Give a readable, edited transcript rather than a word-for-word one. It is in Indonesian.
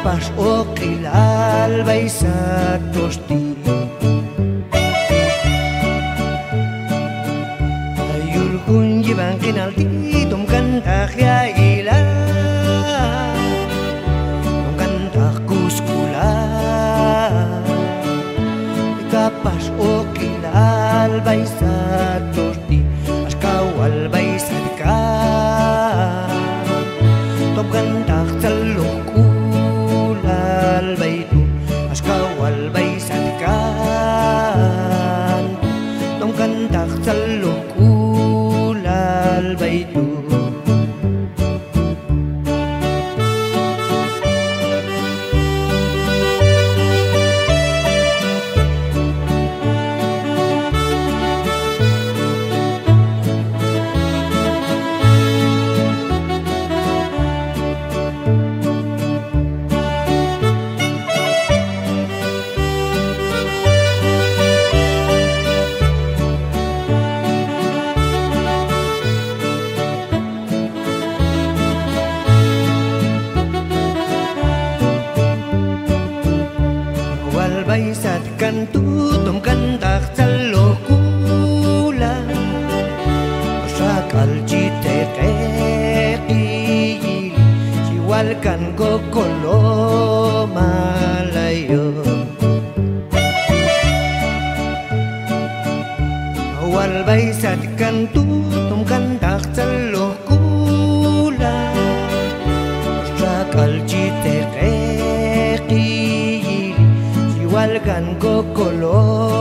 kapas o kilal baisa tosti ayul kunji bangkin alti tum kanta khiaila tum kanta kuskula kapas o kilal baisa tosti askawal baisa ka tum kanta saluk baitu askawal baisat kan tom kantak salukul baitu baisat kan tutum kan tak salokula sakal cite keki siwal kan kokolo malayo wal baisat kan tutum kan tak salokula sakal cite keki walgan ko kolor